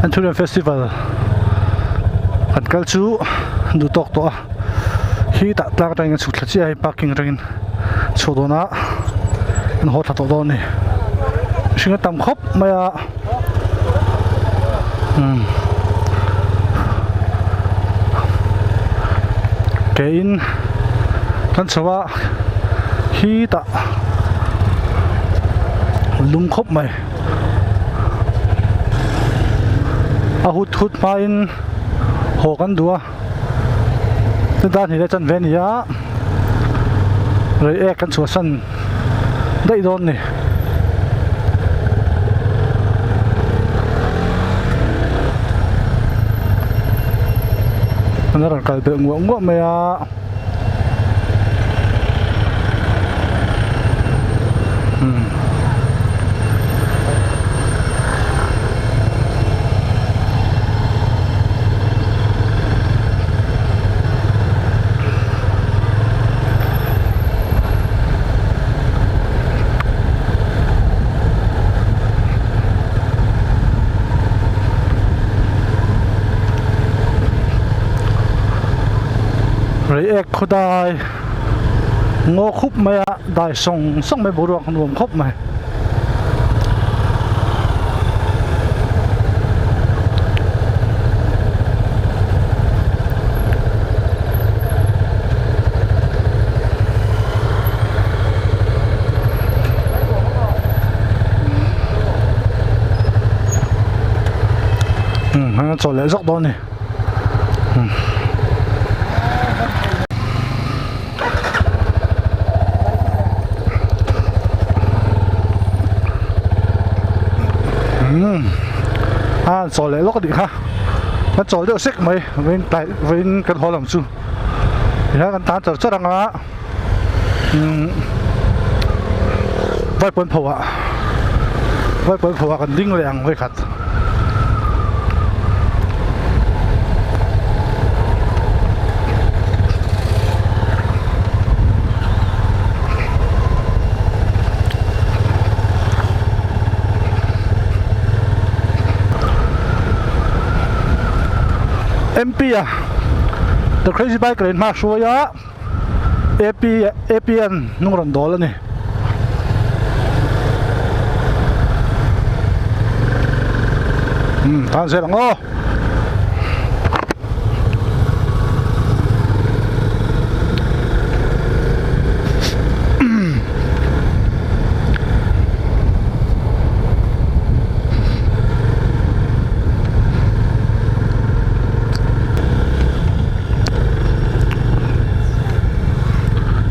Anturian Festival kan kalchu du tok to hi ta tlak tang chu thla chi ai parking ring chodona an ho tha to don ni singa tam khop maya ke in kan chawa hi ta lung khop mai a hut main ho kan dua dan hi le chan ven ya rei ek kan chu san dai don ni ana ran kal be ngwa me ya rei ek khodai ngo khup maya dai song mai boruak nuam khop mai ha cho le dốc đó này cho lấy lót đi ha nó cho được xích mấy bên tại bên cái hồ làm chu thì nó cần ta cho rất là vai bún phở cần đinh lẹng với khát MP the crazy bike lane ma shuo ya APN nung ran dol ni tan se lang o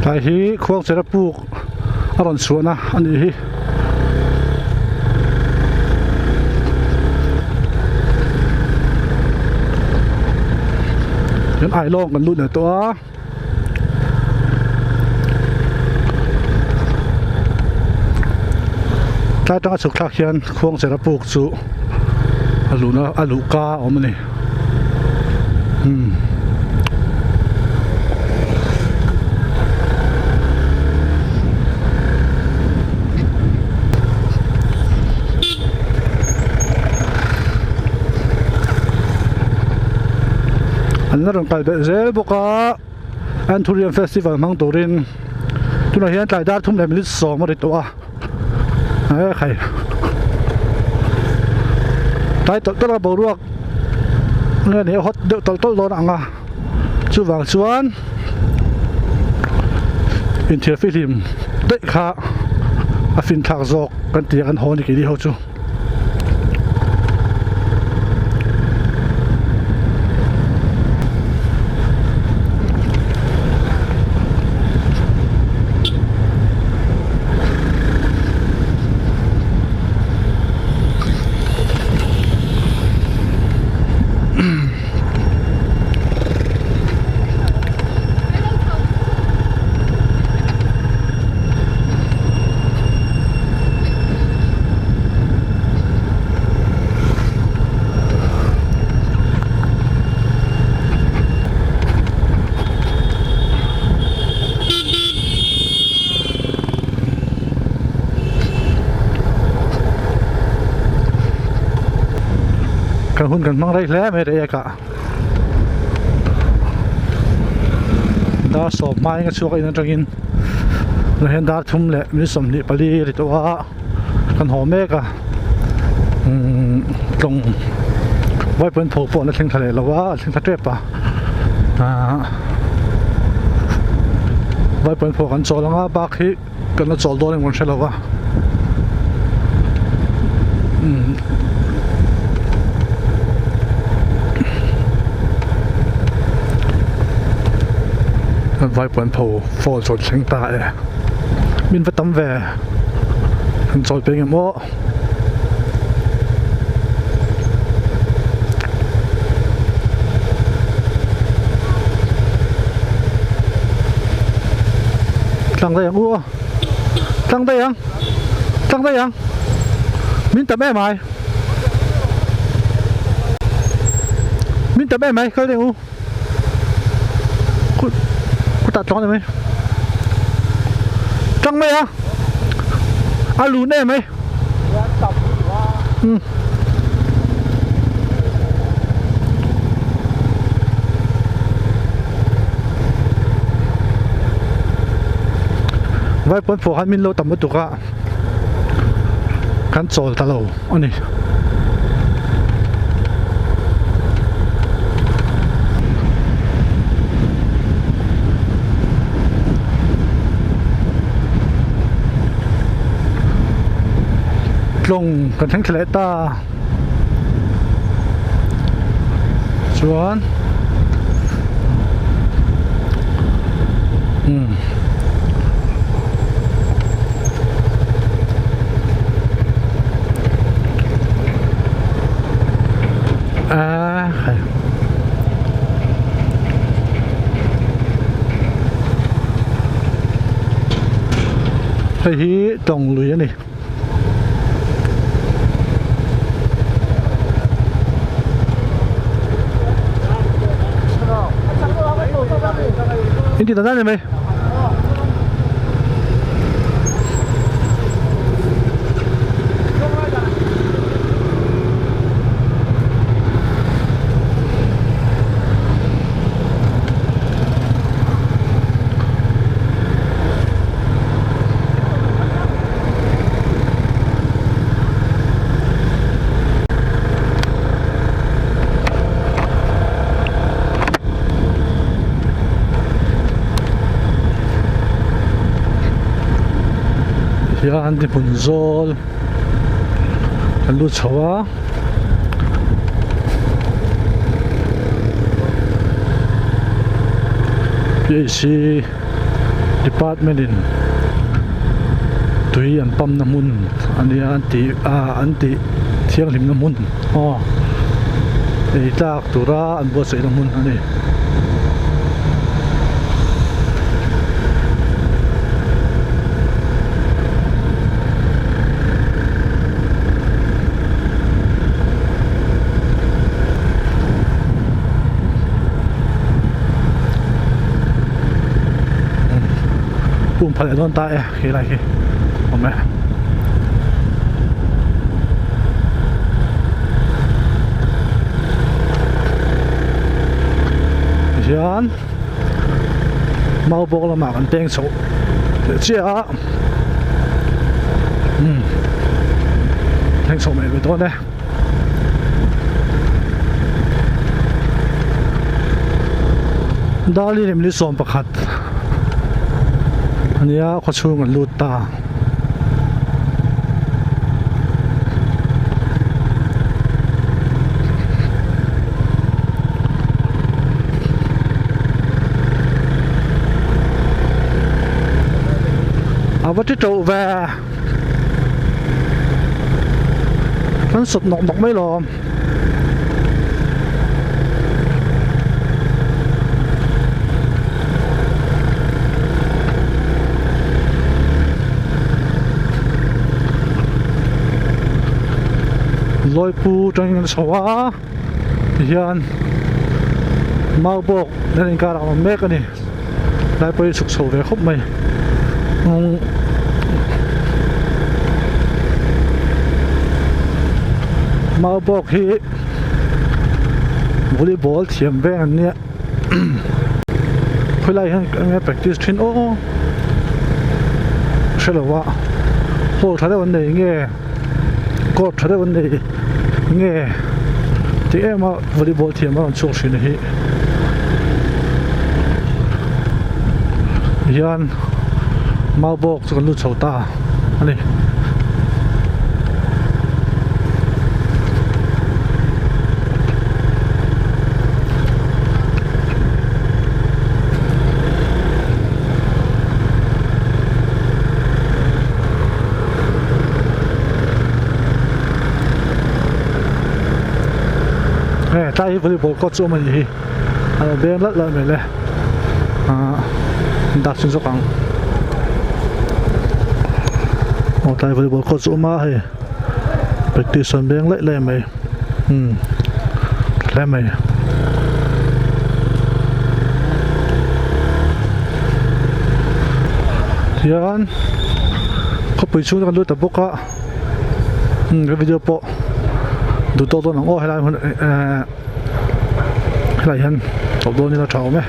tai hi khuang chera puk aron suana ani hi yan ai long kan lut na to tai tang chu khlak hian khuang chera puk chu alu ka omani anh nói cái đấy dễ bốc á Anturian Festival mang tổ đến tôi nói hiện tại đã thum lại mình sổ mà để tổ ấy khai tại tôi là bảo ruột nghe này hot được tôi lo nặng chú vàng chuan in thiệt phim đấy khá phim thạc dọc cái tiếng anh hôn cái đi hậu chú kan hun kan mang rai hle me re ka da so mai nga chu ka in tangin na hen dar thum le mi som ni pali ri to wa kan ho me ka tong vai pen pho po na thing thale lawa thing tha tre pa vai pen pho kan chol nga ba khi kan na chol do le mon shelawa vai pen pho phô chol thing ta e min va tam ve kan chol pe nge mo tăng đây ua tăng đây ăn min tập em mày coi đây u cô tạt chó này mày tăng đây à lún đây mày vai pon pho han min lo tam tu ka kan chol ta lo ani long kan thang thle ta chuan hi tong lui ani ini tanda ni mai yan di punzol kan lu chawa PAC department in tui an pam na mun ani anti thiang lim na mun ei tak tura an bo sei na mun ani phải là tại khi này khi hôm nay Yan mau bốc là mạng tên số để chia tên số mẹ với tôi đây đó là niềm lý xóm bạc hạt anh ấy có chung là lụt ta vắt cái trụ về nó sụt nọc mấy lò lôi pu trong cái sầu hiện mau buộc nên cả làm mét cái này lại bây sụp sầu về khúc mày mau bốc hi volleyball thiam ve an nia khulai han nge practice thin o shelawa ho thare wan nei nge court thare wan nei nge ti ema volleyball thiam an chok shin hi yan malbok chu kan lu chhota ani tai volleyball court chu mai hi a ben lat la mele da sin so kang o tai volleyball court chu ma hi practice on beng le mai le mai yan ko pui chu kan lu ta boka video poดูตัวนั้นโอ้ให้ได้คนให้ได้ยันตัวนี้เราเฉาไหม